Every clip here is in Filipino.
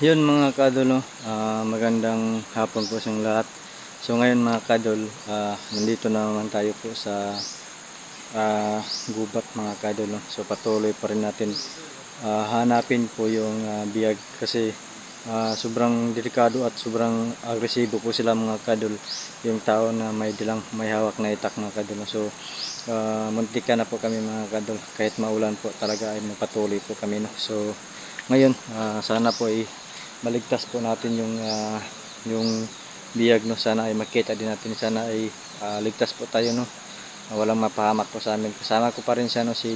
Yun mga kadol, no? Magandang hapon po sa lahat. So ngayon mga kadol, nandito na naman tayo po sa gubat mga kadol, no? So patuloy pa rin natin hanapin po yung biyag kasi sobrang delikado at sobrang agresibo po sila mga kadol, yung tao na may hawak na itak mga kadol, no? So muntika na po kami mga kadol, kahit maulan po talaga ay magpatuloy po kami, no? So ngayon sana po ay maligtas po natin yung biyag, no? Sana ay makita din natin, sana ay ligtas po tayo, no? Walang mapahamak po sa amin. Kasama ko pa rin siya, no? Si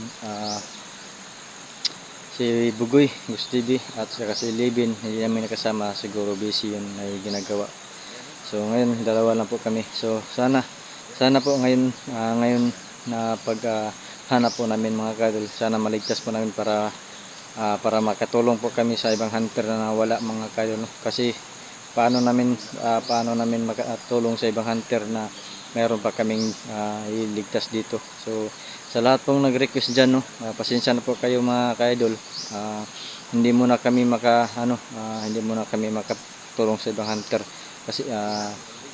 Bugoy Gus TV at saka si Libin, hindi namin nakasama, siguro busy yun ay ginagawa. So ngayon dalawa lang po kami. So sana po ngayon na hanap po namin mga kadol, sana maligtas po namin para makatulong po kami sa ibang hunter na nawala mga kadol, no? Kasi paano namin makatulong sa ibang hunter na meron pa kaming iligtas dito. So sa lahat pong nag-request dyan, no, pasensya na po kayo mga ka-idol. Hindi muna kami makatulong sa ibang hunter kasi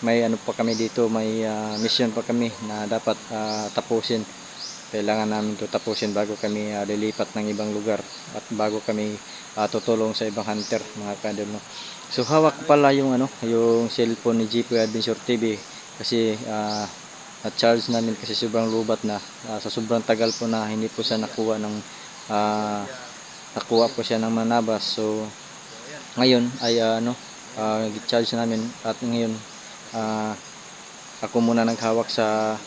may ano pa kami dito, may mission pa kami na dapat tapusin. Kailangan namin ito tapusin bago kami lilipat ng ibang lugar at bago kami tutulong sa ibang hunter mga ka-idol, no. So hawak pala yung cellphone ni GP Adventure TV kasi na-charge namin kasi sobrang lubat na, sa sobrang tagal po na hindi po siya nakuha po siya ng manabas. So ngayon ay i-charge namin at ngayon ako muna naghawak sa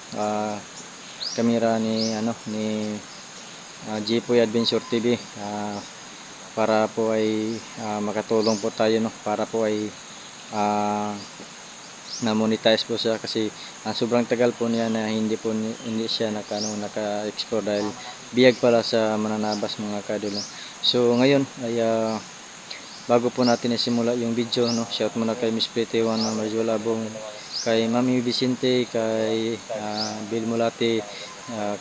kamera ni Jipoy Adventure TV para po ay makatulong po tayo, no, para po ay na-monetize po siya kasi sobrang tagal po niya na hindi siya naka-explore dahil biyag pala sa mananabas mga kadol, no? So ngayon ay bago po natin isimula yung video, no, shout muna kay Miss Pretty One Marjola Abong, kay Mami Vicente, kay Bill Mulati,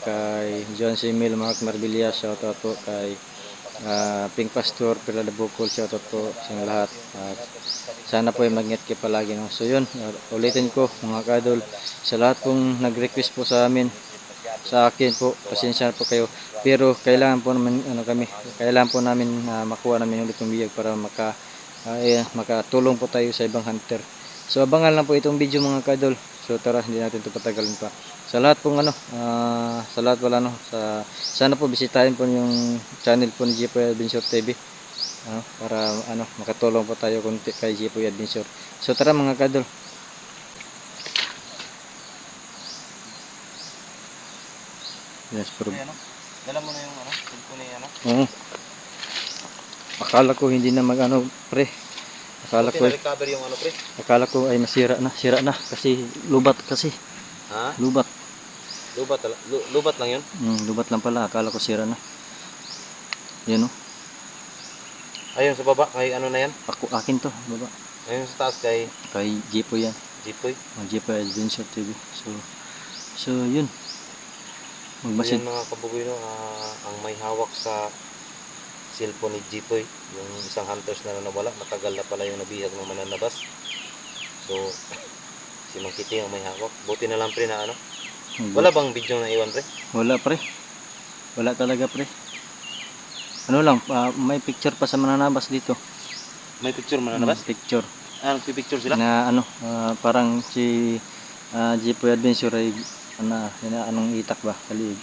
kay John Simil, Mark Marbilla, shout out po kay Pink Pastor, Pila de Bukol, shout out po sa lahat. Sana po ay mag-ingat kayo palagi, no? So yun, ulitin ko mga kadol, sa lahat pong nag-request po sa akin po, pasensya po kayo, pero kailangan po naman makuha namin ulit yung biyag para makatulong po tayo sa ibang hunter. So abangan lang po itong video mga kadol. So tara, hindi natin ito patagalin pa. Sa lahat pong sana po bisitahin po yung channel po ni Jipoy Adventure TV, para makatulong po tayo konti kay Jipoy Adventure. So tara mga kadol. Yes, pero dala mo na yung cellphone ni Oo. Akala ko hindi na pre. recover yung pre. Akala ko ay sira na kasi lubat kasi. Ha? Lubat. Lubat lang yun? Lubat lang pala. Akala ko sira na. Yan, oh. Ayun sa baba, kay na yan? Akin to, baba. Ayun sa taas kay Jipoy yan. Jipoy? Jipoy Adventure TV. So yun. Magmasid. Yan mga kabugoy, no, ang may hawak sa cellphone ni Jipoy, yung isang hunters na nawala, matagal na pala yung nabihag ng mananabas. So si Mang Kitty ang may hawak. Buti na lang pre na wala bang video na iwan pre? Wala pre. Wala talaga pre. May picture pa sa mananabas dito. May picture mananabas? Picture. Nagpipicture sila? Na parang si Jipoy Adventure ay anong itak ba? Kalig.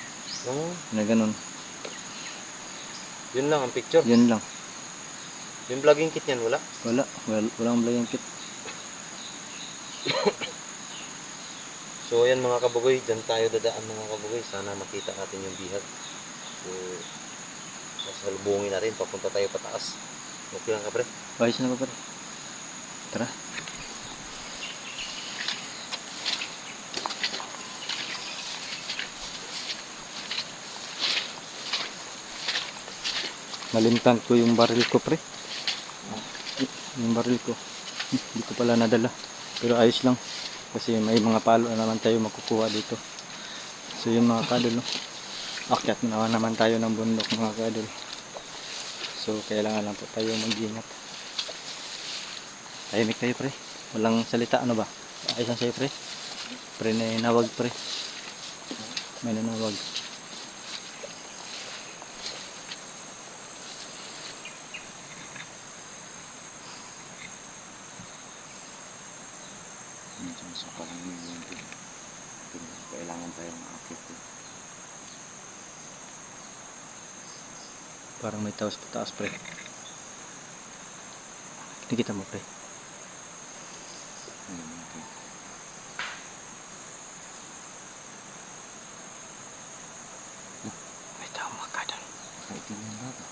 Oo. Na ganun. Yun lang ang picture? Yun lang. Yung vlogging kit niyan wala? Walang vlogging kit. So ayan mga kabugoy, dyan tayo dadaan mga kabugoy. Sana makita natin yung bihag. So sasalubungin natin, papunta tayo pataas. Okay lang ka pre? Ayos na ba pre? Tara. Nalimtan ko yung baril ko pre. Yung baril ko. Hindi ko pala nadala. Pero ayos lang. Kasi may mga palo na naman tayo makukuha dito. So yung mga kadol, no? Akyat na naman tayo ng bundok mga kadol. So kailangan lang po tayo mag-ingat. Tahimik kayo pre. Walang salita ano ba? Ayos lang sa'yo pre. Pre na nawag pre. May nanawag. Medyo suka lang yung kailangan tayo makakit. Parang may taos pataas pre. Nakikita mo pre. Okay. May tao makadan. Nakaitim yung bata.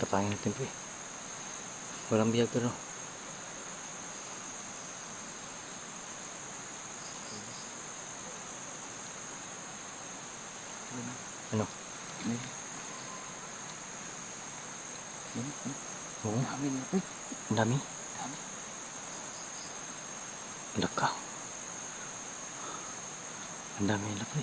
Kapangin natin pre. Walang biyag pero. Ano? Oo. Ang dami. Laka. Ang dami nila pre.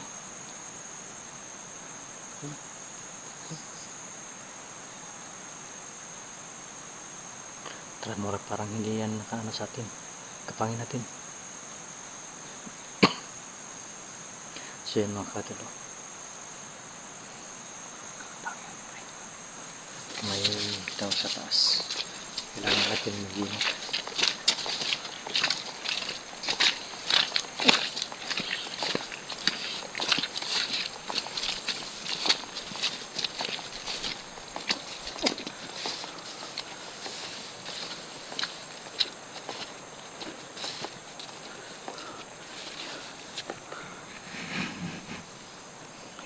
Tara mura parang hindi yan nakaano sa atin. Kapangin natin. So yan mga katalo. May tao sa taas. Kailangan natin mag-ingat.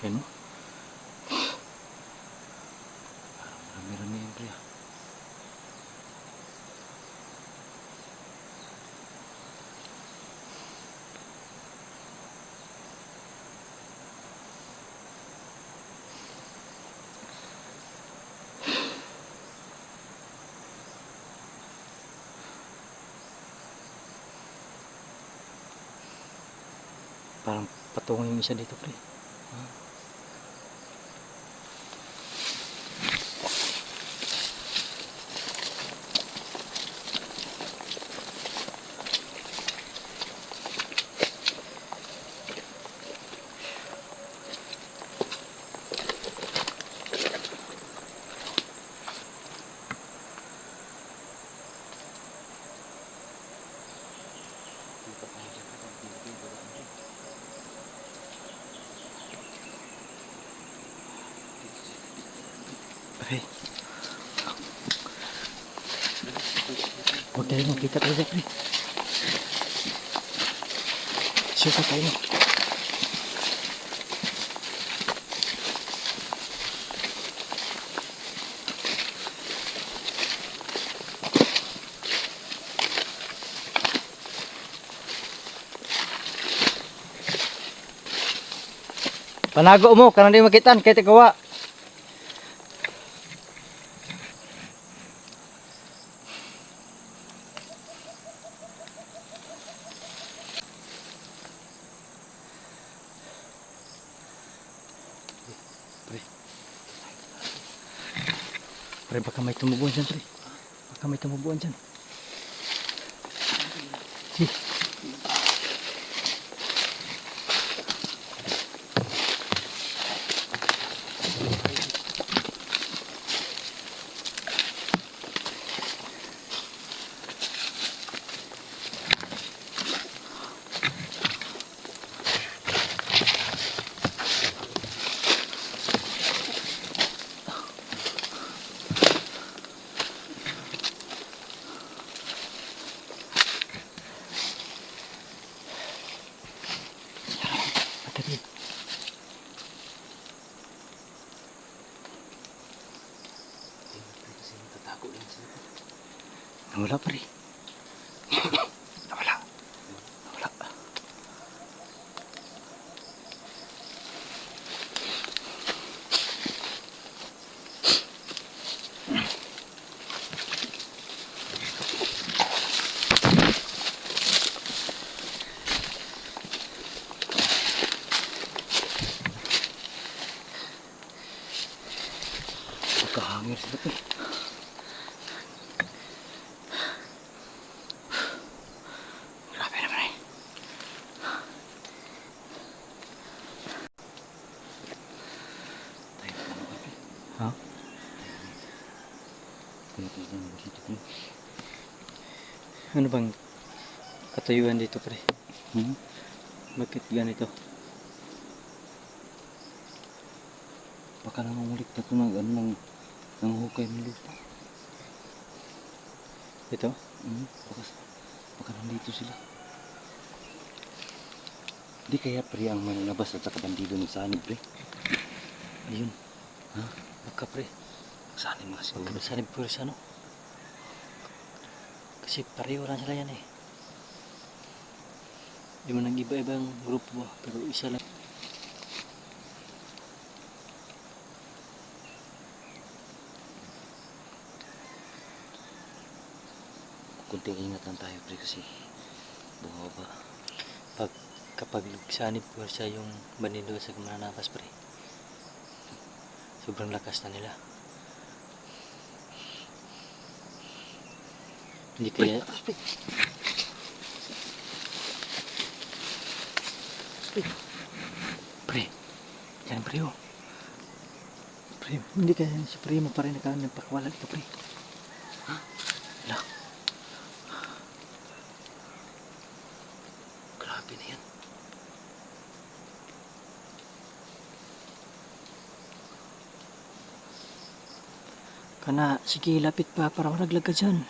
Ayan o. Parang marami-rami yan pre. Parang patungo yung isa dito pre. Pre. Huwag tayo makita tayo pre. Suka tayo. Panago mo, karena di makitan, kaya tikawa. Pre, baka may tumubuan dyan, pre. Baka may tumubuan dyan. Si. Tadi. Nawala pre. Nawala. Nawala. Grabe naman eh. Tayo, ano ka, pre? Ha? Kaya tayo na dito, pre. Ano bang katayuan dito pre? Hmm? Bakit ganito? Baka nangungulik na ito ng ano, ng hukay ng lupa. Ito? Hmm? Baka nandito sila. Di kaya pre ang mananabas at saka bandido ng sanib, pre? Ayun. Ha? Baka pre. Sanib mga siguro. Sanib po sa ano? Kasi pareho lang sila yan eh. Di mo nag-iba-ibang grupo ba? Pero isa lang. Kunting ingatan tayo, pre, kasi bumaba. Kapag sanib po siya yung banido sa mananapas pre. Sobrang lakas na nila. Hindi kaya... Pre, yan pre oh. Pre, hindi kaya si pre mo pa rin nakaano yung pakwala dito pre. Ha? Wala. Grabe na yan. Kana, sige lapit pa para malaglag ka dyan.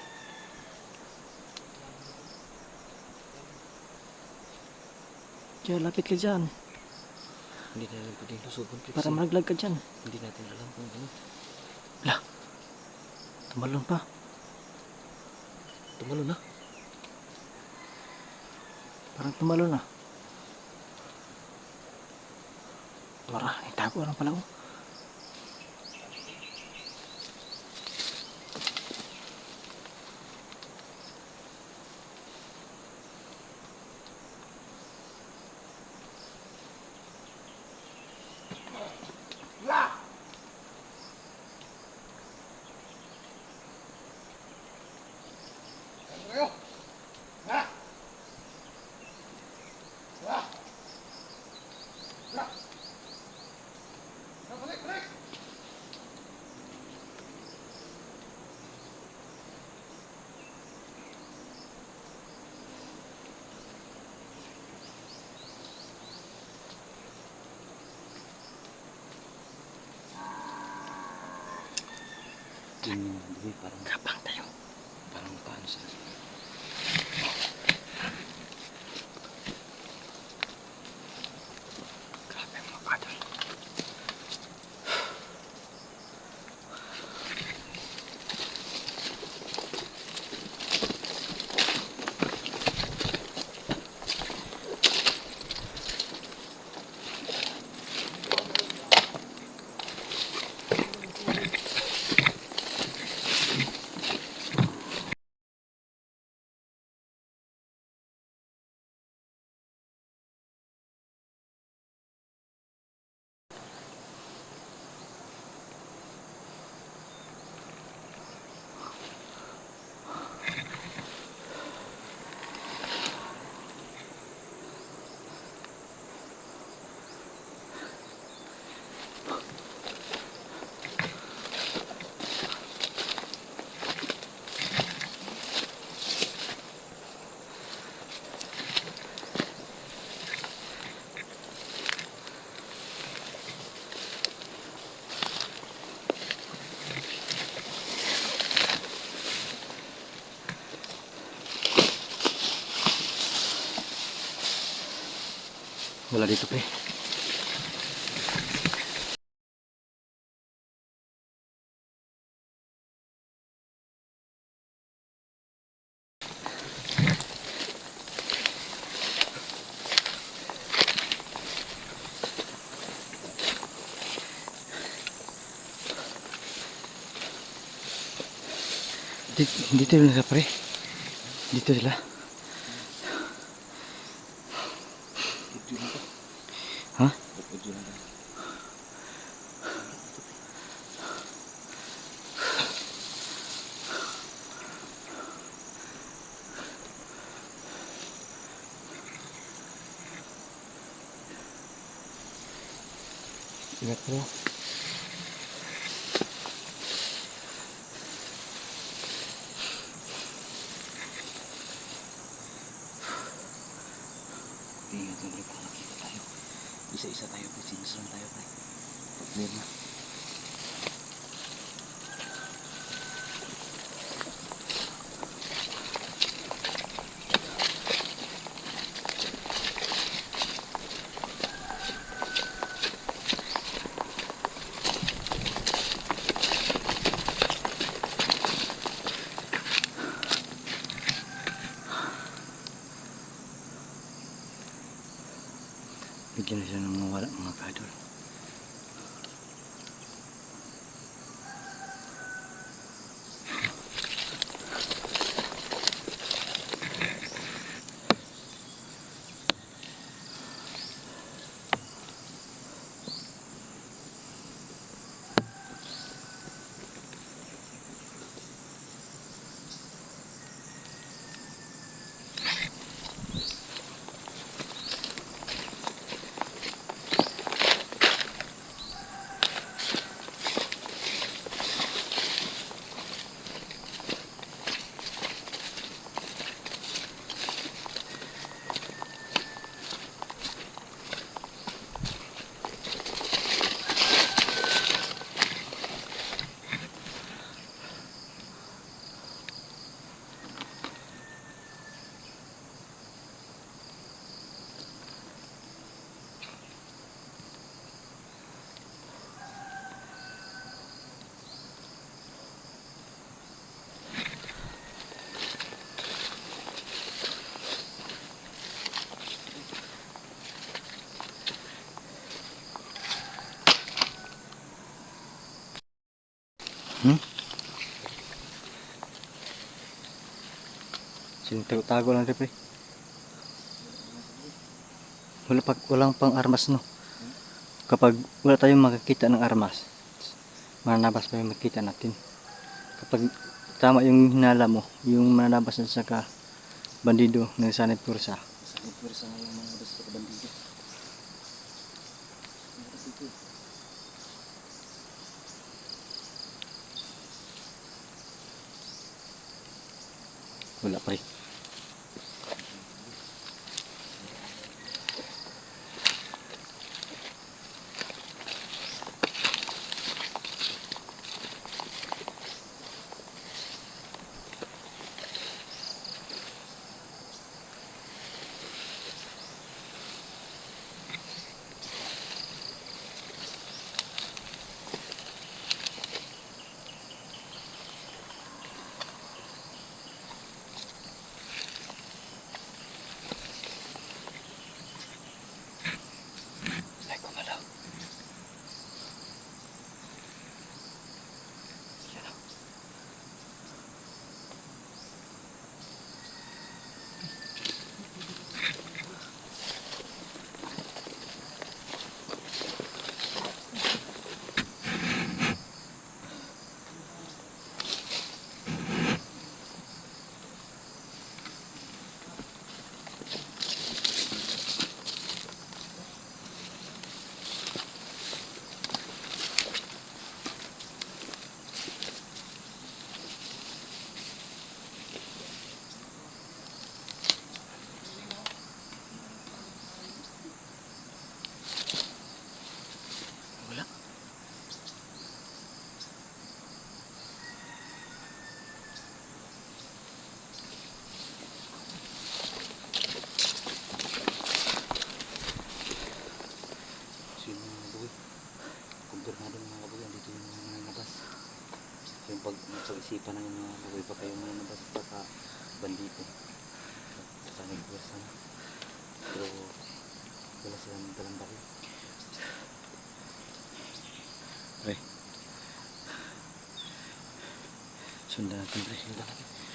Kaya lapit ka dyan. Hindi na lang pwedeng lusugan, pre. Para Kasi malaglag ka dyan. hindi natin alam kung ano. Wala. Tumalon pa. Tumalo na. Parang tumalon na. Tara, itago lang pala oh. Tingnan mo, pre, parang Kapang tayo. paano sila. Grabe mga kadol. Wala dito pre. Dito sila pre. Dito sila. Video lang to. Ha? Video lang to. Ingat bro. Ingat yung pre, baka makita tayo. Isa-isa tayo pre, sinusunod tayo pre. Pag-clear na. Bigyan na siya ng mga wala mga kadol. Tago lang rin pre. Walang pang armas no. Kapag wala tayong makakita ng armas, mananabas pa yung makita natin. Kapag tama yung hinala mo, yung mananabas na saka bandido ng sanit pursa. Sanit pursa nga yung mga basta sa bandido. Wala pre. Yung pag-isipan ng mga buhay pa kayo mga nabas baka bandito sanay pwersa na pero wala silang dalang bakit Pre. Sundan natin pre. sundan natin